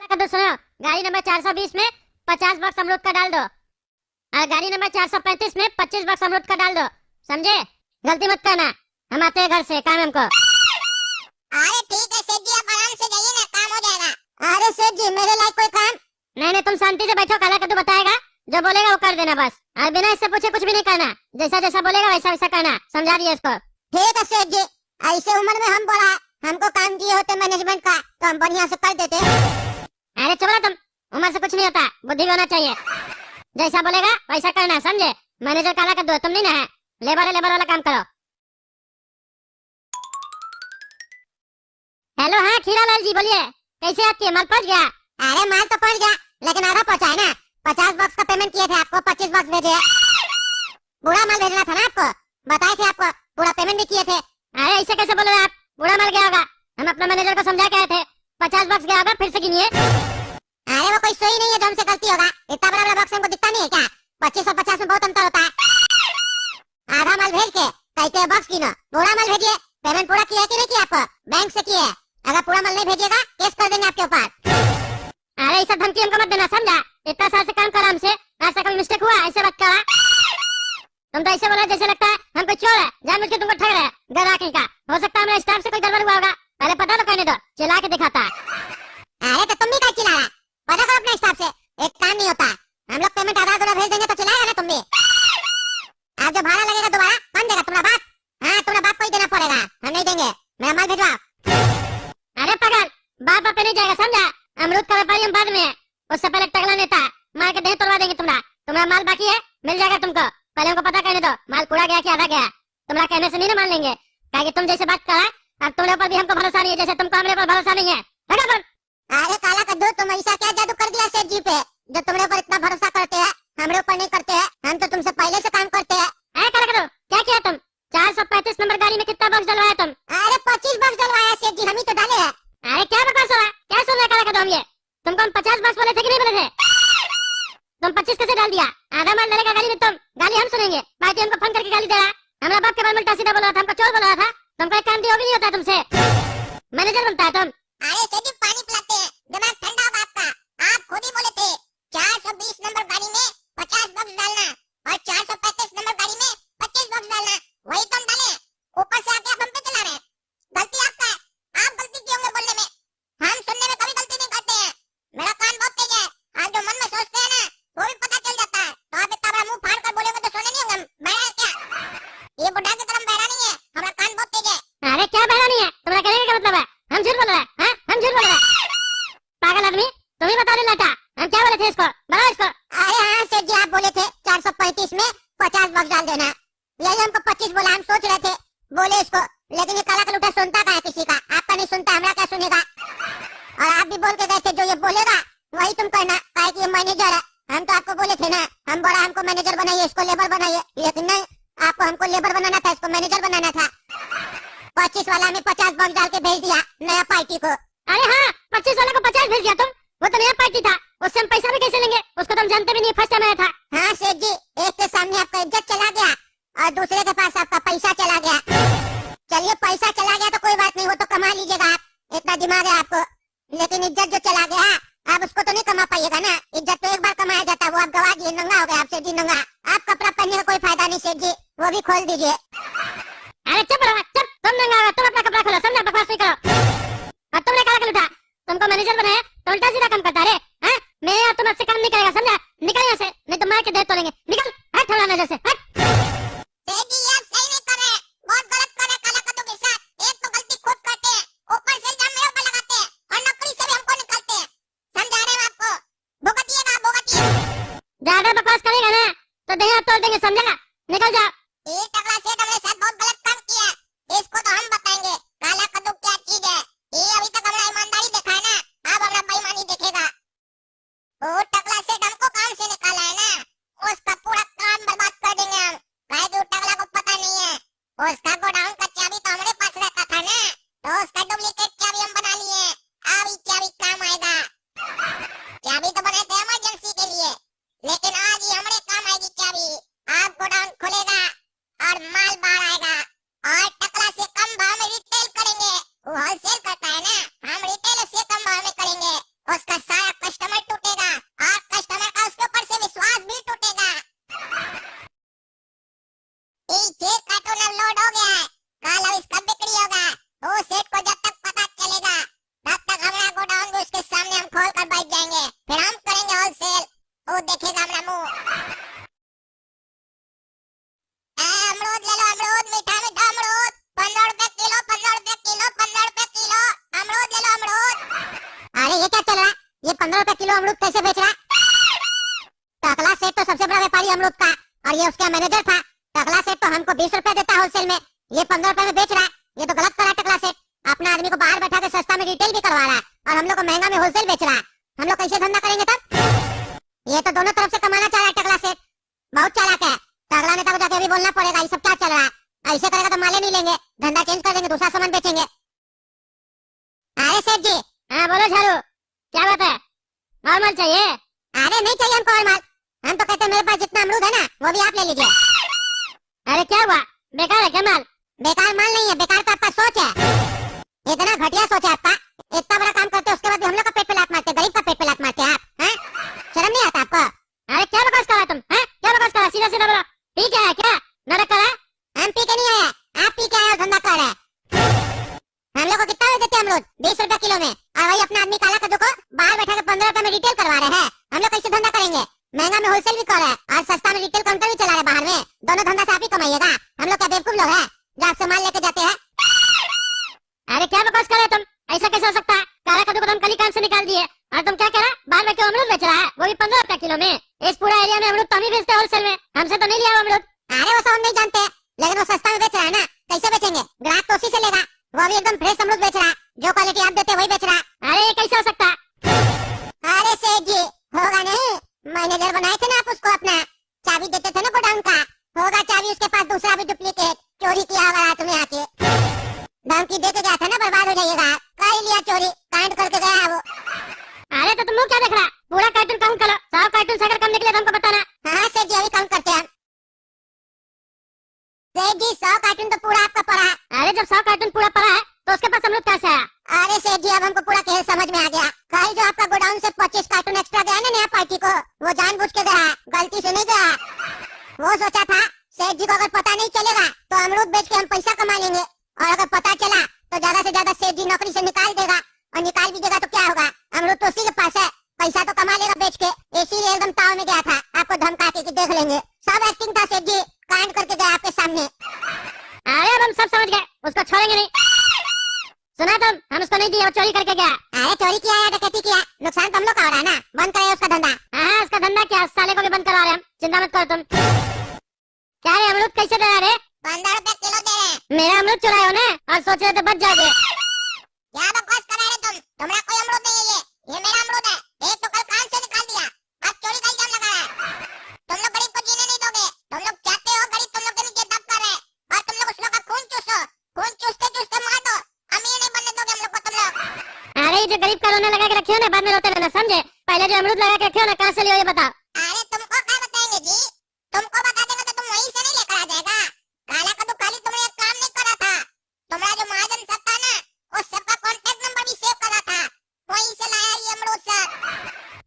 कद्दू सुनो, गाड़ी नंबर 420 में 50 बक्स अमरूद का डाल दो और गाड़ी नंबर 435 में 25 बक्स अमरूद का डाल दो, समझे? गलती मत करना, हम आते हैं घर से, काम है हमको। अरे ठीक है सेठ जी, आप आराम से जाइए ना, काम हो जाएगा। अरे सेठ जी मेरे लायक कोई काम? नहीं, तुम शांति से बैठो, काला कद्दू बताएगा, जो बोलेगा वो कर देना बस, और बिना इससे पूछे कुछ भी नहीं करना, जैसा जैसा बोलेगा वैसा वैसा करना, समझा दिए इसको। ठीक है सेठ जी, ऐसे उम्र में हम बोला हमको काम दिए होते मैनेजमेंट का तो हम बढ़िया से कर देते। अरे चुप रहो तुम, उम्र से कुछ नहीं होता, बुद्धि भी होना चाहिए, जैसा बोलेगा वैसा करना, समझे? मैनेजर काला कद्दू है, तुम नहीं ना है, लेबर है, लेबर वाला काम करो। हेलो, हाँ खीरा लाल जी बोलिए, कैसे याद किए? माल पहुंच गया? अरे माल तो पहुंच गया, लेकिन आधा पहुंचा है ना। 50 बक्स का पेमेंट किए थे आपको, 25 बक्स भेजे। पूरा माल भेजना था ना आपको, बताए थे आपको, पूरा पेमेंट भी किए थे। अरे ऐसे कैसे बोल रहे हैं आप? पूरा माल गया होगा, हम अपना मैनेजर को समझा के आए थे, 50 बक्स गया होगा, फिर से गिनिए। अरे वो कोई सही नहीं है जो हमसे गलती होगा, इतना बड़ा बड़ा बक्स हमको दिखता नहीं है क्या? 25 और 50 में बहुत अंतर होता है। आधा माल भेज के कहते हैं बक्स गिनो, पूरा माल भेजिए। पेमेंट पूरा किया है कि नहीं किया आपको? बैंक से किए। अगर पूरा माल नहीं भेजिएगा केस कर देंगे आपके ऊपर। अरे ऐसा धमकी हमको मत देना, समझा? इतना साल से काम करा हमसे, आज तक कभी मिस्टेक हुआ ऐसे बात करा? तुम तो ऐसे बोल रहे जैसे लगता है हम कोई चोर है, जानबूझ के तुमको ठग रहे हैं ग्राहकी का। हो सकता है हमारे स्टाफ से कोई गड़बड़ हुआ होगा, पहले पता तो करने दो, चिल्ला के दिखाता है। अरे तो तुम भी क्या चिल्ला रहा? पता करो अपने स्टाफ से, एक काम नहीं होता। हम लोग पेमेंट आधा अधूरा भेज देंगे तो चिल्लाएगा ना तुम भी। आज जो भाड़ा लगेगा दोबारा कौन देगा? तुम्हारा बाप। हाँ तुम्हारा बाप को ही देना पड़ेगा, हम नहीं देंगे। मेरा माल भिजवाओ। अरे पागल, बाप पे नहीं जाएगा, समझा? अमरूद का व्यापारी हम बाद में है, उससे पहले टगला नेता है, मार के देह तोड़वा देंगे तुम्हारा माल बाकी है, मिल जाएगा तुमको, पहले हमको पता करने दो, माल पूरा गया कि आधा गया। तुम्हारा कहने से नहीं ना मान लेंगे, कि तुम जैसे बात करा, अब तुम्हारे ऊपर भी हमको भरोसा नहीं है, जैसे तुमको हमारे ऊपर भरोसा नहीं है। अरे काला कद्दू, तुम ऐसा क्या जादू कर दिया सेठ जी पे जो तुम्हारे ऊपर इतना भरोसा करते हैं, हमारे ऊपर नहीं करते हैं? हम तो तुमसे पहले से काम करते हैं। काला कद्दू, क्या किया तुम? 435 नंबर गाड़ी में कितना बक्स डलवाया तुम? अरे 25 बक्स डलवाया सेठ जी, हम ही तो डाले हैं। अरे क्या बकवास हो रहा है, क्या सुन रहे काला कद्दू? हम ये तुमको हम 50 बक्स बोले थे कि नहीं बोले थे? तुम 25 कैसे डाल दिया? आधा माल डलेगा गाड़ी में, तुम गाली हम सुनेंगे? पार्टी हमको फोन करके गाली दे रहा है, हमारा बाप के बारे में उल्टा सीधा बोल रहा था, हमको चोर बोल रहा था, तुमको एक काम दिया भी नहीं होता तुमसे, मैनेजर बनता है तुम। अरे सेठ जी पानी पिलाते हैं, दिमाग ठंडा होगा आपका। आप खुद ही बोले थे 420 नंबर गाड़ी में 50 बक्स डालना और 435 नंबर गाड़ी में 25 बक्स डालना, वही तो हम डाले। ऊपर से आके आप हम पे चला रहे हैं, गलती आपका है। आप गलती किए होंगे बोलने में, हम सुनने में कभी गलती नहीं करते हैं। मेरा कान बहुत तेज है, आप जो मन में सोचते हैं ना वो भी पता चल जाता है। तो आप इतना बड़ा मुंह फाड़ कर बोलेंगे तो सुने नहीं होंगे हम? बहरा है क्या? ये बुढ़ा की तरह बहरा नहीं है, हमारा कान बहुत तेज है। अरे क्या बहरा नहीं है, तुम्हारा कहने का मतलब है हम झूठ बोल रहे हैं? हाँ हम झूठ बोल रहे हैं? पागल आदमी, तुम ही बता दे लाटा, हम क्या बोले थे इसको, बताओ इसको। अरे हाँ सेठ जी, आप बोले थे 435 में 50 बक्स डाल देना, यही हमको 25 बोला। हम सोच रहे थे बोले इसको, लेकिन ये काला कलूटा सुनता का है किसी का? आपका नहीं सुनता, हमारा क्या सुनेगा? और आप भी बोल के गए थे जो ये बोलेगा वही तुम करना, काहे कि ये मैनेजर है। हम तो आपको बोले थे ना, हम बोला हमको मैनेजर बनाइए, इसको लेबर बनाइए, लेकिन नहीं, आपको हमको लेबर बनाना था, इसको मैनेजर बनाना था। 25 वाला में 50 बक्स डाल के भेज दिया नया पार्टी को। अरे हाँ, 25 वाले को 50 भेज दिया तुम, वो तो नया पार्टी था, उससे हम पैसा भी कैसे लेंगे? उसको तो हम जानते भी नहीं, फर्स्ट टाइम आया था। हाँ सेठ जी, एक के सामने आपका इज्जत चला गया और दूसरे के पास आपका पैसा चला गया। चलिए पैसा चला गया तो कोई बात नहीं, वो तो कमा लीजिएगा आप, इतना दिमाग है आपको, लेकिन इज्जत जो चला गया आप उसको तो नहीं कमा पाइएगा ना। इज्जत तो एक बार कमाया जाता है, वो आप गवा दिए, नंगा हो गया आप सेठ जी, नंगा। आप कपड़ा पहनने का कोई फायदा नहीं सेठ जी, वो भी खोल दीजिए। अरे चुप रहो, चुप, तुम नंगा होगा, तुम अपना कपड़ा खोलो, समझा? बकवास नहीं करो। और तुमने काला कलूटा, तुमको मैनेजर बनाया तो उल्टा सीधा काम करता है। हाँ मैं और तुम आपसे काम नहीं करेगा, समझा? निकल यहाँ से, नहीं तो मार के देह तोड़ेंगे, निकल, हट हमारा नजर से, हट। सेठ जी आप सही नहीं कर रहे, बहुत गलत कर रहे काला कद्दू के साथ। एक तो गलती खुद करते हैं, ऊपर से इल्जाम मेरे ऊपर लगाते हैं और नौकरी से भी हमको निकालते हैं। समझा रहे हैं आपको, भुगतिएगा, भुगतिए। ज्यादा बकवास करेगा ना तो देह हाथ तोड़ देंगे, समझा? निकल जाओ। ये टकला सेठ हमारे साथ बहुत गलत काम किया है, इसको तो हम बताएंगे काला कद्दू क्या चीज है। ये अभी तक हमारा ईमानदारी देखा है ना, अब हमारा बेईमानी देखेगा। वो टकला सेठ हमको काम से निकाला है ना, उसका पूरा काम बर्बाद कर देंगे हम। काहे कि वो टकला को पता नहीं है, उसका गोडाउन का चाबी तो हमारे पास रहता था ना, तो उसका डुप्लीकेट चाबी हम बना लिए। अब ये चाबी काम आएगा। चाबी तो बनाए थे इमरजेंसी के लिए, लेकिन आज ये हमारे काम आएगी चाबी। आप गोडाउन खुलेगा और ये 15 रुपए किलो अमरूद कैसे बेच रहा है? टकला सेठ तो सबसे बड़ा व्यापारी अमरूद का, और ये उसका मैनेजर था। टकला सेठ तो हमको 20 रुपए देता है होलसेल में, ये 15 रुपए में बेच रहा है। ये तो गलत करा टकला सेठ, अपना आदमी को बाहर बैठा के सस्ता में रिटेल भी करवा रहा है और हम लोग को महंगा में होलसेल बेच रहा है। हम लोग कैसे धंधा करेंगे तब? ये तो दोनों तरफ से कमाना चाह रहा है टकला सेठ, बहुत चालाक है। टकला नेता को जाके अभी बोलना पड़ेगा ये सब क्या चल रहा है। ऐसे करेगा तो माले नहीं लेंगे, धंधा चेंज कर देंगे, दूसरा सामान बेचेंगे। अरे सेठ जी। हाँ बोलो झालू, क्या बात है? और माल चाहिए? अरे नहीं चाहिए हमको और माल, हम तो कहते हैं मेरे पास जितना अमरूद है ना वो भी आप ले लीजिए। अरे क्या हुआ, बेकार है क्या माल? बेकार माल नहीं है, बेकार तो आपका सोच है। इतना घटिया सोच है आपका, इतना बड़ा काम करते हैं उसके बाद भी हम लोग का पेट पे लात मारते, गरीब का पेट पे लात मारते हैं आप, हैं? शर्म नहीं आता आपको? अरे क्या बकवास कर रहा तुम, हैं? क्या बकवास कर रहा? सीधा सीधा बोलो, पी क्या है क्या? नाटक कर रहा है? हम पी के नहीं आए, आप पी के आए और धंधा कर रहे हैं। हम लोग को कितना देते हैं अमरूद? 20 रुपए किलो में, और वही अपना आदमी काला कद्दू को बाहर बैठा के 15 रुपए में रिटेल करवा रहे हैं। हम लोग कैसे धंधा करेंगे? महंगा में होलसेल भी कर रहे हैं और सस्ता में रिटेल काउंटर भी चला रहे बाहर में। दोनों धंधा से आप ही कमाइएगा, हम लोग क्या बेवकूफ लोग हैं जो आपसे माल लेके जाते हैं? अरे क्या बकवास कर रहे तुम, ऐसा कैसे हो सकता है? काला कद्दू को तुम कल ही काम से निकाल दिए और तुम क्या कह रहा? बाहर में क्यों अमरूद बेच रहा है, वो भी 15 रुपए किलो में? इस पूरा एरिया में अमरूद तो हम ही बेचते हैं होलसेल में, हमसे तो नहीं लिया वो अमरूद। अरे वो सब हम नहीं जानते, लेकिन वो सस्ता में बेच रहा है ना, कैसे बेचेंगे? ग्राहक तो उसी से लेगा, वो भी एकदम फ्रेश अमरूद बेच रहा है, जो क्वालिटी आप देते हैं वही बेच रहा है। अरे ये कैसे हो सकता है? अरे सेठ जी, होगा नहीं, मैनेजर बनाए थे ना आप उसको, अपना चाबी देते थे ना गोडाउन का, होगा चाबी उसके पास दूसरा भी डुप्लीकेट, चोरी किया होगा रात में आके, धमकी दे के गया था ना बर्बाद हो जाइएगा, कर लिया चोरी, कांड करके गया वो। अरे तो तुम मुंह क्या देख रहा? पूरा कार्टून काउंट करो, 100 कार्टून से अगर कम निकले तो हमको बताना। हाँ सेठ जी अभी काउंट करते हैं। सेठ जी 100 कार्टून तो पूरा आपका पड़ा है। अरे जब 100 कार्टून पूरा पड़ा है तो उसके पास अमरूद कैसे आया? अरे सेठ जी अब हमको पूरा खेल समझ में आ गया, कल जो आपका गोडाउन से 25 कार्टून एक्स्ट्रा गया ना नया पार्टी को, वो जानबूझ के गया, गलती से नहीं गया। वो सोचा था सेठ जी को अगर पता नहीं चलेगा तो अमरूद बेच के हम पैसा कमा लेंगे, और अगर पता चला तो ज्यादा से ज्यादा सेठ जी नौकरी से निकाल देगा, और निकाल भी देगा तो क्या होगा, अमरूद तो उसी के पास है, पैसा तो कमा लेगा बेच के। इसीलिए एकदम ताव में गया था आपको धमका के कि देख लेंगे, सब एक्टिंग था सेठ जी, कांड करके गया आपके सामने। अरे अब हम सब समझ गए, उसको छोड़ेंगे नहीं। सुना तुम, हम उसको नहीं दिया, वो चोरी करके गया। अरे चोरी किया या डकैती किया, नुकसान तो हम लोग का हो रहा है ना, बंद करे उसका धंधा। हाँ उसका धंधा क्या, उस साले को भी बंद करवा रहे हम, चिंता मत करो तुम। क्या है अमरूद कैसे दे रहे? 15 रुपए किलो दे रहे हैं। मेरा अमरूद चुराए हो ना, और सोच रहे थे बच जाओगे। क्या बकवास कर रहे तुम, तुम्हारा कोई अमरूद नहीं है, ये मेरा अमरूद है, एक तो कल कान से निकाल दिया, अब चोरी का इल्जाम लगा रहा है। तुम लोग गरीब को जीने नहीं दोगे, तुम लोग चाहते हो गरीब तुम लोग के नीचे दब कर रहे हैं, और तुम लोग उस लोग का खून चूसो, खून चूसते चूसते मार दो, अमीर नहीं बनने दोगे हम लोग को तुम लोग। अरे जो गरीब का रोना लगा के रखे हो ना, बाद में रोते रहना, समझे? पहले जो अमरूद लगा के रखे हो ना, कहाँ से लियो ये बताओ। अरे तुमको क्या बताएंगे जी, तुमको बता देंगे तो तुम वहीं से नहीं लेकर आ जाएगा। काला कद्दू खाली तुमने एक काम नहीं करा था, तुम्हारा जो महाजन सब था ना, वो सबका कांटेक्ट नंबर भी सेव करा था, वहीं से लाया ये अमरूद सर।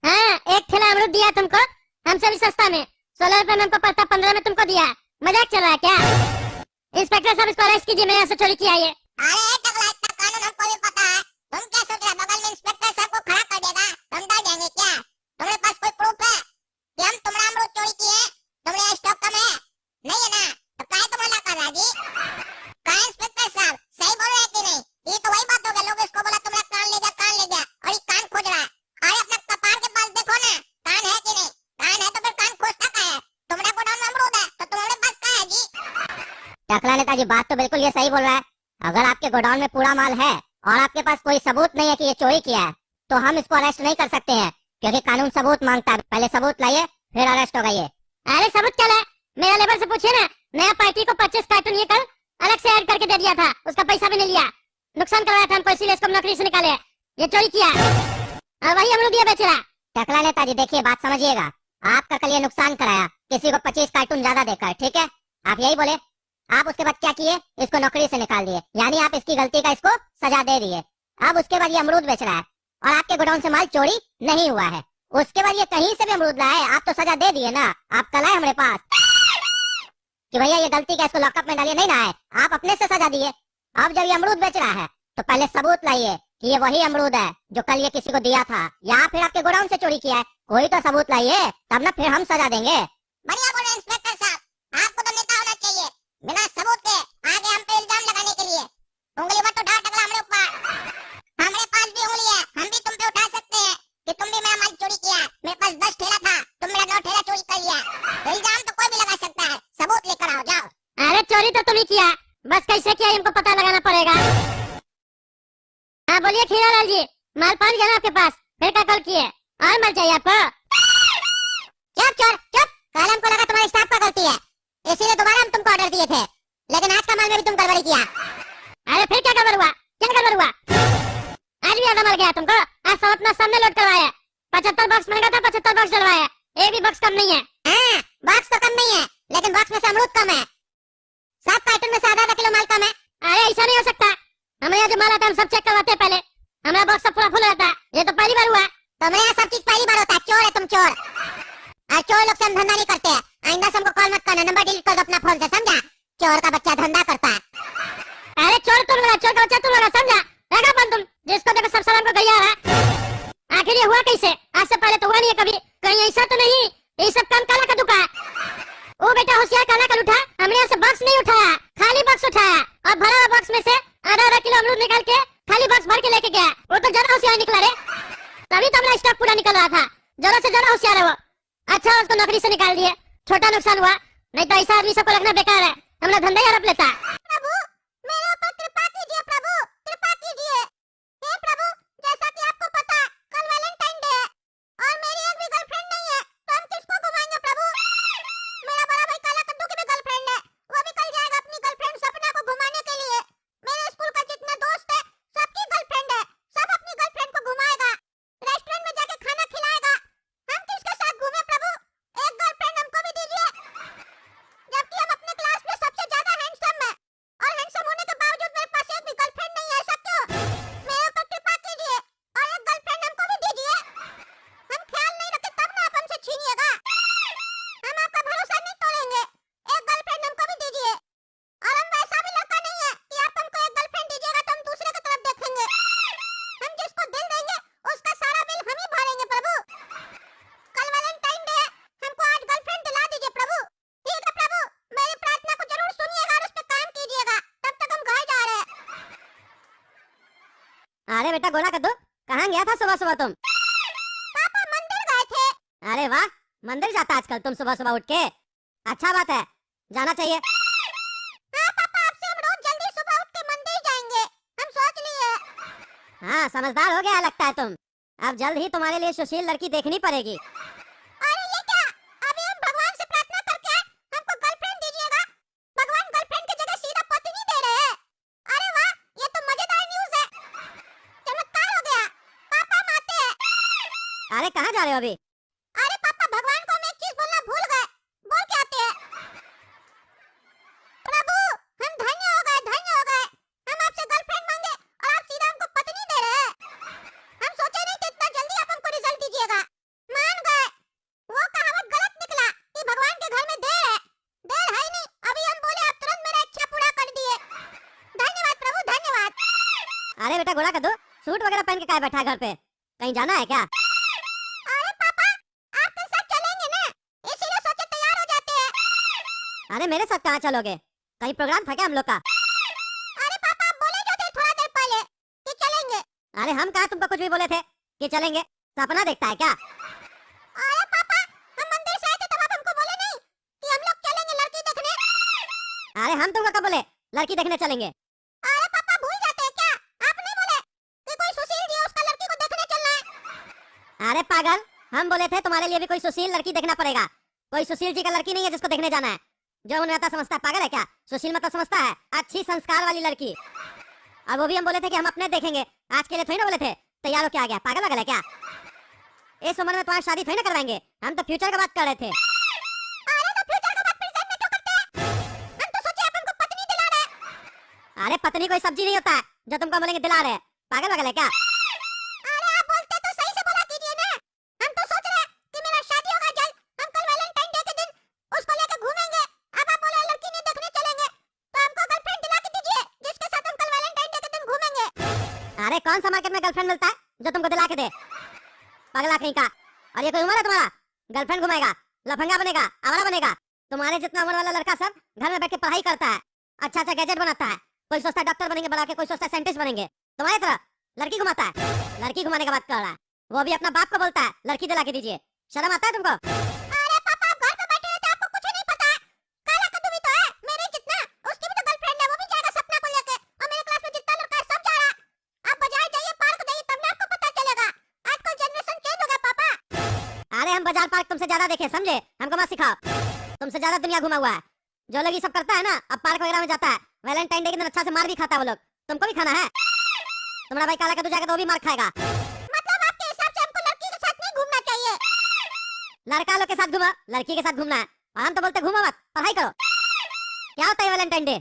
हाँ एक थैला अमरूद दिया तुमको, हमसे भी सस्ता में, 16 रुपए में हमको पड़ता, 15 में तुमको दिया। मजाक चल रहा है क्या? इंस्पेक्टर साहब इसको अरेस्ट कीजिए, मेरे यहाँ से चोरी किया ये। अरे टकला, इतना कानून हमको भी पता है, तुम क्या सोच रहे, बगल में इंस्पेक्टर साहब को खड़ा कर देगा, हम डर जाएंगे क्या? तुम्हारे पास कोई प्रूफ है कि हम तुम्हारा अमरूद चोरी किए? तुम्हारे स्टॉक कम है नहीं है ना, तो काहे तुम हल्ला कर रहा जी? काहे इंस्पेक्टर साहब सही बोल रहे हैं कि नहीं? ये तो वही बात हो गया, लोग इसको बोला तुम्हारा कान ले गया, और ये कान खोज रहा है। अरे अपना कपार के पास देखो ना, कान है कि नहीं? कान है तो फिर कान खोजता क्या है? तुम्हारा गोडाउन में अमरूद है तो तुम्हारे पास क्या है जी? टकला नेताजी बात तो बिल्कुल ये सही बोल रहा है, अगर आपके गोडाउन में पूरा माल है और आपके पास कोई सबूत नहीं है कि ये चोरी किया है, तो हम इसको अरेस्ट नहीं कर सकते हैं, क्योंकि कानून सबूत मांगता है, पहले सबूत लाइए फिर अरेस्ट होगा ये। अरे सबूत क्या है? मेरा लेबर से पूछिए ना, नया पार्टी को 25 कार्टून ये कल अलग से ऐड करके दे दिया था, उसका पैसा भी नहीं लिया, नुकसान करवाया था हमको, इसीलिए इसको नौकरी से निकाले, ये चोरी किया और वही अमरूद ये बेच रहा। टकला नेताजी देखिए बात समझिएगा, आपका कल ये नुकसान कराया किसी को 25 कार्टून ज्यादा देकर, ठीक है? आप यही बोले, आप उसके बाद क्या किए? इसको नौकरी से निकाल दिए, यानी आप इसकी गलती का इसको सजा दे दिए। अब उसके बाद ये अमरूद बेच रहा है और आपके गोडाउन से माल चोरी नहीं हुआ है, उसके बाद ये कहीं से भी अमरूद लाए, आप तो सजा दे दिए ना, आप कल आए हमारे पास कि भैया ये गलती का इसको लॉकअप में डालिए, नहीं ना आए, आप अपने से सजा दिए। अब जब ये अमरूद बेच रहा है तो पहले सबूत लाइए कि ये वही अमरूद है जो कल ये किसी को दिया था, या फिर आपके गोडाउन से चोरी किया है, कोई तो सबूत लाइए, तब ना फिर हम सजा देंगे। बढ़िया बोले इंस्पेक्टर साहब, आपको तो नेता होना चाहिए, बिना सबूत के आगे हम पे इल्जाम लगाने के लिए। उंगली मत उठा टकला हमारे ऊपर, हमारे पास भी उंगली है, हम भी तुम पे उठा सकते हैं कि तुम मेरे पास 10 ठेला था, तुम मेरा 9 ठेला चोरी कर लिया। इल्जाम तो कोई भी लगा सकता है, सबूत लेकर आओ, जाओ। अरे चोरी तो तुम ही किया, बस कैसे किया इनको पता लगाना पड़ेगा। हाँ बोलिए खीरालाल जी, माल पहुंच गया ना आपके पास? फिर क्या कॉल किए? और माल चाहिए आपको? चुप चोर चुप। कल हमको लगा तुम्हारे स्टाफ का गलती है, इसीलिए दोबारा हम तुमको ऑर्डर दिए थे, लेकिन आज का माल में भी तुम गड़बड़ी किया। अरे फिर क्या गड़बड़ हुआ? क्या गड़बड़ हुआ? आज भी आधा माल गया तुमको? आज सब अपना सामने लोड करवाया। 75 बॉक्स मांगा था, 75 बॉक्स डलवाया। एक भी बॉक्स कम नहीं है। हाँ, बॉक्स तो कम नहीं है, लेकिन बॉक्स में से अमरूद कम है। सब कार्टून में से आधा किलो माल कम है। अरे ऐसा नहीं हो सकता, हमारे यहाँ जो माल आता है हम सब चेक करवाते हैं पहले। हमारा बॉक्स सब पूरा फुल रहता है, ये तो पहली बार हुआ है। तुम्हारे यहाँ सब चीज पहली बार होता है, चोर है तुम, चोर। और चोर लोग से हम धंधा नहीं करते हैं। आइंदा से हमको कॉल मत करना, नंबर डिलीट कर दो अपना फोन से, समझा? चोर का बच्चा धंधा करता है। अरे चोर तुम लोग, चोर का बच्चा तुम लोग, समझा? रहेगा बंद तुम, जिसको देखो सब सलाम को गैया है। आखिर ये हुआ कैसे? आज से पहले तो हुआ नहीं है कभी। कहीं ऐसा तो नहीं ये सब काम काला का दुका है? ओ बेटा होशियार, काला का उठा। हमने यहाँ से बॉक्स नहीं उठाया, खाली बॉक्स उठाया, और भरा हुआ बॉक्स में से आधा किलो अमरूद निकाल के खाली बॉक्स भर के लेके गया। वो तो ज्यादा होशियार निकला रे, तभी तो हमारा स्टॉक पूरा निकल रहा था। जरूरत से ज्यादा होशियार है वो। अच्छा उसको नौकरी से निकाल दिए, छोटा नुकसान हुआ, नहीं तो ऐसा आदमी सबको रखना बेकार है। हमारा धंधा ही हड़प लेता है। प्रभु मेरे ऊपर कृपा कीजिए, प्रभु कृपा कीजिए। हे प्रभु, जैसा कि आपको पता है कल वैलेंटाइन डे है और मेरी एक भी गर्लफ्रेंड नहीं है, तो हम किसको घुमाएंगे प्रभु? मेरा बड़ा भाई काला कद्दू की भी गर्लफ्रेंड है, वो भी कल जाएगा अपनी गर्लफ्रेंड सपना को घुमाने के लिए। मेरे स्कूल का जितने दोस्त है सबकी गर्लफ्रेंड है, सब अपनी गर्लफ्रेंड को घुमाएगा, रेस्टोरेंट में जाके खाना खिलाएगा। हम किसके साथ घूमे प्रभु? एक गर्लफ्रेंड हमको भी दीजिए, जबकि हम अपने क्लास में सबसे ज्यादा हैंडसम है, और हैंडसम होने के बावजूद मेरे पास एक भी गर्लफ्रेंड नहीं है। ऐसा क्यों? मेरे ऊपर कृपा कीजिए और एक गर्लफ्रेंड हमको भी दीजिए। हम ख्याल नहीं रखे तब ना आप हमसे छीनिएगा। हम आपका भरोसा नहीं तोड़ेंगे, एक गर्लफ्रेंड हमको भी दीजिए। और हम वैसा भी लड़का नहीं है कि आप हमको एक गर्लफ्रेंड दीजिएगा तो हम दूसरे की तरफ देखेंगे। हम जिसको दिल देंगे उसका सारा बिल हम ही भरेंगे प्रभु। कल वैलेंटाइन डे है, हमको आज गर्लफ्रेंड दिला दीजिए प्रभु। ठीक है प्रभु, मेरी प्रार्थना को जरूर सुनिएगा और उस पर काम कीजिएगा, तब तक हम घर जा रहे हैं। अरे बेटा गोला कद्दू, कहाँ गया था सुबह सुबह तुम? पापा मंदिर गए थे। अरे वाह, मंदिर जाता आजकल तुम सुबह सुबह उठ के? अच्छा बात है, जाना चाहिए। हाँ पापा, आपसे हम रोज जल्दी सुबह उठ के मंदिर जाएंगे, हम सोच लिए। हाँ समझदार हो गया लगता है तुम। अब जल्द ही तुम्हारे लिए सुशील लड़की देखनी पड़ेगी। अरे ये क्या? अभी हम भगवान से प्रार्थना करके आए, हमको गर्लफ्रेंड दीजिएगा। भगवान गर्लफ्रेंड की जगह सीधा पत्नी दे रहे हैं। अरे वाह, ये तो मजेदार न्यूज़ है, चमत्कार हो गया। पापा हम आते हैं। अरे कहाँ जा रहे हो अभी? अरे पापा, भगवान को हम एक चीज बोलना भूल गए, बोल के आते हैं। प्रभु हम धन्य हो गए, धन्य हो गए। हम आपसे गर्लफ्रेंड मांगे और आप सीधा हमको पत्नी दे रहे हैं। हम सोचे नहीं कि इतना जल्दी आप हमको रिजल्ट दीजिएगा। मान गए, वो कहावत गलत निकला कि भगवान के घर में देर है। देर है ही नहीं, अभी हम बोले आप तुरंत मेरा इच्छा पूरा कर दिए। धन्यवाद प्रभु, धन्यवाद। अरे बेटा गोला कद्दू, सूट वगैरह पहन के काहे बैठा है घर पे? कहीं जाना है क्या? अरे पापा, आपके साथ चलेंगे ना, इसीलिए सोचे तैयार हो जाते हैं। अरे मेरे साथ कहाँ चलोगे? कहीं प्रोग्राम था क्या हम लोग का? अरे पापा, आप बोले जो थे थोड़ा देर पहले कि चलेंगे। अरे हम कहाँ तुमको कुछ भी बोले थे कि चलेंगे? सपना देखता है क्या? अरे पापा, हम मंदिर से आए थे तब आप हमको बोले नहीं कि हम लोग चलेंगे लड़की देखने? अरे हम तुमको कब बोले लड़की देखने चलेंगे? अरे पापा, भूल जाते हैं क्या? आप नहीं बोले कि कोई सुशील जी है, उसका लड़की को देखने चलना है? अरे पागल, हम बोले थे तुम्हारे लिए भी कोई सुशील लड़की देखना पड़ेगा। कोई सुशील जी का लड़की नहीं है जिसको देखने जाना है। जो उन्हें आता समझता है, पागल है क्या? सुशील मतलब समझता है अच्छी संस्कार वाली लड़की। अब वो भी हम बोले थे कि हम अपने देखेंगे, आज के लिए थोड़ी ना बोले थे। तैयार हो क्या आ गया? पागल वगल है क्या? इस उम्र में तुम्हारी शादी थोड़ी ना करवाएंगे, हम तो फ्यूचर की बात कर रहे थे। अरे तो फ्यूचर का बात प्रेजेंट में क्यों करते हैं? हम तो सोचे आप हमको पत्नी दिला रहे हैं। अरे पत्नी कोई सब्जी नहीं होता है जो तुमको बोलेंगे दिला रहे हैं। पागल वगल है क्या? अरे आप बोलते तो सही से बोला कीजिए ना। हम तो सोच रहे हैं कि मेरा शादी होगा जल्द, हम कल वैलेंटाइन डे के दिन उसको लेकर घूमेंगे। अब आप बोले लड़की नहीं देखने चलेंगे, तो हमको गर्लफ्रेंड दिला के दीजिए जिसके साथ हम कल वैलेंटाइन डे के दिन घूमेंगे। अरे कौन सा मार्केट में गर्लफ्रेंड मिलता है जो तुमको दिला के दे? पगला कहीं का। और ये कोई उम्र है तुम्हारा गर्लफ्रेंड घुमाएगा, लफंगा बनेगा, आवारा बनेगा? तुम्हारे जितना उम्र वाला लड़का सब घर में बैठ के पढ़ाई करता है, अच्छा अच्छा गैजेट बनाता है। कोई सोचता है डॉक्टर बनेंगे बड़ा के, कोई सोचता है साइंटिस्ट बनेंगे। तुम्हारी तरह लड़की घुमाता है, लड़की घुमाने का बात कर रहा है। वो भी अपना बाप को बोलता है लड़की दिला के दीजिए। शर्म आता है तुमको? अरे पापा आप घर पे बैठे रहते आपको कुछ नहीं पता है। काला कद्दू भी तो है मेरे जितना, उसकी भी तो गर्लफ्रेंड है, वो भी जाएगा सपना को लेके। और मेरे क्लास में जितना लड़का है सब जा रहा है। आप बाजार जाइए, पार्क जाइए, तब ना आपको पता चलेगा। आजकल जनरेशन चेंज हो गया पापा। अरे हम बाजार पार्क तुमसे ज्यादा देखे, समझे? हमको मत सिखाओ। तुमसे ज्यादा दुनिया घुमा हुआ है। जो लोग ये सब करता है ना, अब पार्क वगैरह में जाता है, वैलेंटाइन डे के दिन अच्छा से मार भी खाता है वो लोग। तुमको भी खाना है? तुम्हारा भाई काला कद्दू जाएगा तो वो भी मार खाएगा। मतलब आपके हिसाब से हमको लड़की के साथ नहीं घूमना चाहिए? लड़का लोग के साथ घूमो, लड़की के साथ घूमना है। और हम तो बोलते घूमो मत, पढ़ाई करो। क्या होता है वैलेंटाइन डे?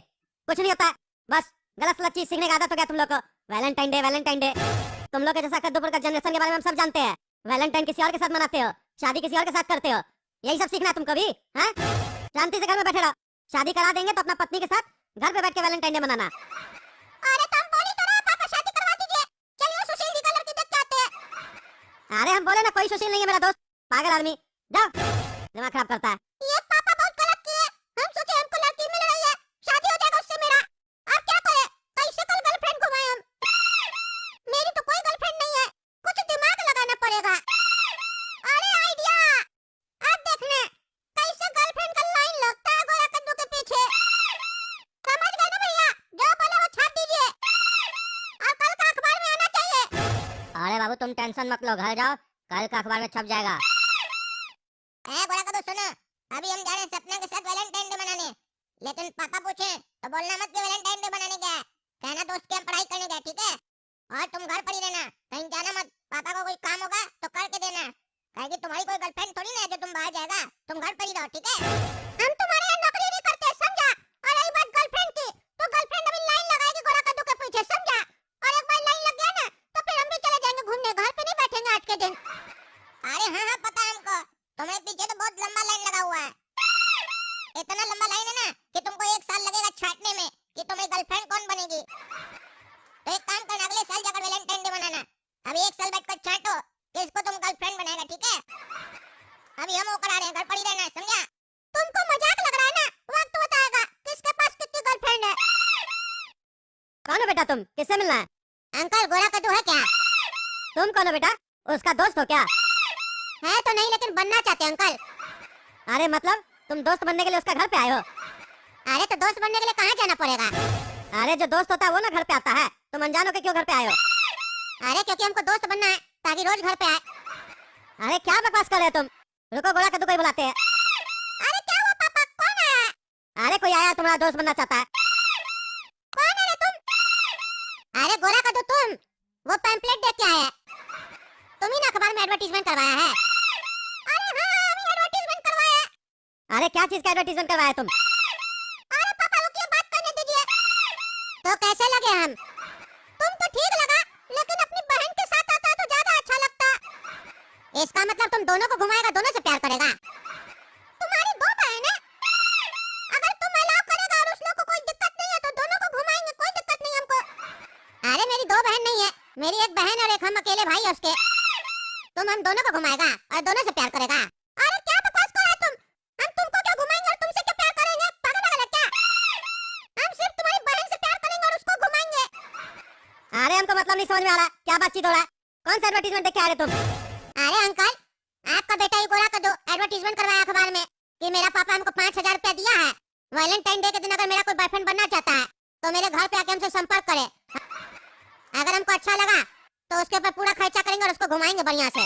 कुछ नहीं होता है, बस गलत सलत चीज सीखने का आदत हो गया तुम लोग को। Valentine day, Valentine day. तुम लोग के जैसा कद्दूपुर का जनरेशन के बारे में हम सब जानते हैं। वैलेंटाइन किसी और के साथ मनाते हो, शादी किसी और के साथ करते हो, यही सब सीखना है तुमको भी, हैं? शांति से घर में बैठे रहो। शादी करा देंगे तो अपना पत्नी के साथ घर पे बैठ के वैलेंटाइन डे मनाना। अरे तो हम बोली तो रहे पापा शादी करवा दीजिए। चलिए सुशील जी का लड़की देख के आते हैं। अरे हम बोले ना कोई सुशील नहीं है मेरा दोस्त, पागल आदमी। जाओ, दिमाग खराब करता है। ये पापा बहुत गलत किए। हम सोचे हमको लड़की मिल रही है, शादी हो जाएगा उससे मेरा। अब क्या करें? कैसे कल गर्लफ्रेंड घुमाएं हम? मेरी तो कोई गर्लफ्रेंड नहीं है, कुछ दिमाग लगाना पड़ेगा। अरे आइडिया, अब देखना कैसे गर्लफ्रेंड का लाइन लगता है गोरा कद्दू के पीछे। समझ गए ना भैया? जो बोले वो छाप दीजिए और कल का अखबार में आना चाहिए। अरे बाबू तुम टेंशन मत लो, घर जाओ, कल का अखबार में छप जाएगा। गोरा कद्दू सुनो, अभी हम जा रहे हैं सपना के साथ वैलेंटाइन डे मनाने। लेकिन पापा पूछे तो बोलना मत कि वैलेंटाइन डे मनाने गया है, कहना दोस्त के हम पढ़ाई करने गए, ठीक है? और तुम घर पर ही रहना, कहीं जाना मत। पापा को कोई काम होगा तो करके देना, कहेगी तुम्हारी कोई गर्लफ्रेंड थोड़ी ना है जो तुम बाहर जाएगा। तुम घर पर ही रहो, ठीक है? हम तुम्हारे यहाँ नौकरी नहीं करते, समझा? और रही बात गर्लफ्रेंड की, तो गर्लफ्रेंड अभी लाइन लगाएगी गोरा कद्दू के पीछे, समझा? और एक बार लाइन लग गया ना तो फिर हम भी चले जाएंगे घूमने, घर पे नहीं बैठेंगे आज के दिन। अरे हाँ पता है हमको, तुम्हारे पीछे तो बहुत लंबा लाइन लगा हुआ है। इतना लंबा लाइन है ना कि तुमको 1 साल लगेगा छांटने में कि तुम्हारी गर्लफ्रेंड कौन बनेगी। तो एक काम करना, अगले साल जाकर वैलेंटाइन डे मनाना। अभी 1 साल बैठकर छांटो कि इसको तुम गर्लफ्रेंड बनाएगा, ठीक है? अभी हम वो करा रहे हैं, घर पर ही रहना है, समझा? तुमको मजाक लग रहा है ना? वक्त बताएगा किसके पास कितनी गर्लफ्रेंड है। कौन हो बेटा तुम? किससे मिलना है? अंकल गोरा कद्दू है क्या? तुम कौन हो बेटा? उसका दोस्त हो क्या? है तो नहीं, लेकिन बनना चाहते हैं अंकल। अरे मतलब तुम दोस्त बनने के लिए उसका घर पे आए हो? अरे तो दोस्त बनने के लिए कहाँ जाना पड़ेगा? अरे जो दोस्त होता है वो ना घर पे आता है, तुम अनजान हो के क्यों घर पे आए हो? अरे क्योंकि हमको दोस्त बनना है ताकि रोज घर पे आए। अरे क्या बकवास कर रहे हो तुम? रुको, गोरा कद्दू को ही बुलाते हैं। अरे क्या हुआ पापा, कौन आया? अरे कोई आया तुम्हारा दोस्त बनना चाहता है। कौन है रे तुम? अरे गोरा कद्दू तुम, वो पैम्पलेट देख के आया है। तुम ही ना अखबार में एडवर्टाइजमेंट करवाया है। अरे हाँ हम ही एडवर्टाइजमेंट करवाया है। अरे क्या चीज का एडवर्टाइजमेंट करवाया तुम? अरे पापा रुकिए, बात करने दीजिए। तो कैसे लगे हम? तुम तो ठीक लगा, लेकिन अपनी बहन के साथ आता तो ज्यादा अच्छा लगता। इसका मतलब तुम दोनों को घुमाएगा, दोनों से प्यार करेगा। तुम्हारी 2 बहन है, अगर तुम अलाउ करेगा और उस लोग को कोई दिक्कत नहीं है तो दोनों को घुमाएंगे, कोई दिक्कत नहीं हमको। अरे मेरी 2 बहन नहीं है, मेरी एक बहन और एक हम अकेले भाई है उसके। तुम हम दोनों को घुमाएगा और दोनों से प्यार करेगा। अरे क्या बकवास कर रहा है तुम? हम तुमको क्यों घुमाएंगे और तुमसे क्या प्यार करेंगे? पागल पागल है क्या? हम सिर्फ तुम्हारी बहन से प्यार करेंगे और उसको घुमाएंगे। अरे हमको मतलब नहीं समझ में आ रहा, क्या बातचीत हो रहा है? कौन सा एडवर्टाइजमेंट देख के आ रहे तुम? अरे अंकल, आपका बेटा ही गोरा कद्दू एडवर्टाइजमेंट करवाया अखबार में कि मेरा पापा हमको 5000 रुपया दिया है, वैलेंटाइन डे के दिन अगर मेरा कोई बॉयफ्रेंड बनना चाहता है तो मेरे घर पे आके हमसे संपर्क करे। अगर हमको अच्छा लगा तो उसके ऊपर पूरा खर्चा करेंगे और उसको घुमाएंगे बढ़िया से।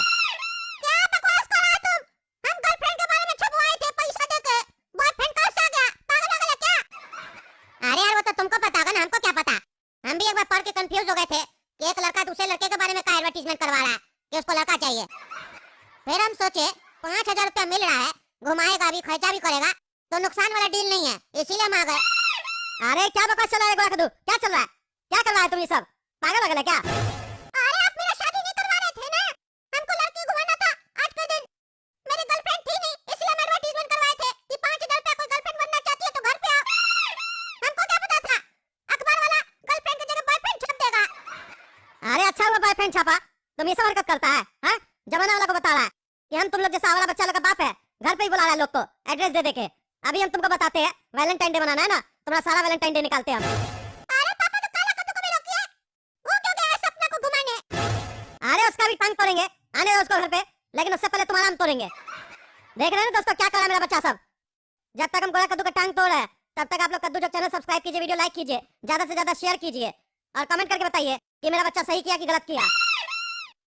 क्या बकवास कर रहा है तुम? हम गर्लफ्रेंड के बारे में छपवाए थे पैसा देके, बॉयफ्रेंड कहाँ से आ गया? पागल हो गया क्या? अरे यार वो तो तुमको पता होगा ना, हमको क्या पता? हम भी एक बार पढ़ के कंफ्यूज हो गए थे कि एक लड़का दूसरे लड़के के बारे में क्या एडवर्टाइजमेंट करवा रहा है कि उसको लड़का चाहिए। फिर हम सोचे 5000 रुपया मिल रहा है, घुमाएगा भी, खर्चा भी करेगा, तो नुकसान वाला डील नहीं है, इसीलिए हम आ गए। अरे क्या बकवास चल रहा है गोरा कद्दू? क्या चल रहा है? क्या कर रहा है तुम ये सब? पागल हो गए क्या? अरे आप मेरा शादी नहीं करवा रहे थे ना, हमको लड़की घुमाना था आज के दिन। मेरी गर्लफ्रेंड थी नहीं, इसलिए हम एडवर्टाइजमेंट करवाए थे कि 5000 रुपया कोई गर्लफ्रेंड बनना चाहती है तो घर पे आओ। हमको क्या पता था अखबार वाला गर्लफ्रेंड की जगह बॉयफ्रेंड छाप देगा। अरे अच्छा हुआ बॉयफ्रेंड छापा, तुम ये सब हरकत करता है? हाँ, जमाना वाला को बता रहा है कि हम तुम लोग जैसा वाला बच्चा लोग का बाप है, घर पे ही बुला रहा है लोग को एड्रेस दे देके। अभी हम तुमको बताते हैं वैलेंटाइन डे मनाना है ना, तुम्हारा सारा वैलेंटाइन डे निकालते हैं हम। अरे पापा तो काला कद्दू को भी रोकिए, वो क्यों गया सपना को घुमाने? अरे उसका भी तंग करेंगे, आने दो उसको घर पे, लेकिन उससे पहले तुम्हारा हम तोड़ेंगे। देख रहे हैं ना दोस्तों क्या कर रहा है मेरा बच्चा सब। जब तक हम गोरा कद्दू का टांग तोड़ रहे हैं तब तक आप लोग कद्दू जो चैनल सब्सक्राइब कीजिए, वीडियो लाइक कीजिए, ज्यादा से ज्यादा शेयर कीजिए और कमेंट करके बताइए कि मेरा बच्चा सही किया कि गलत किया।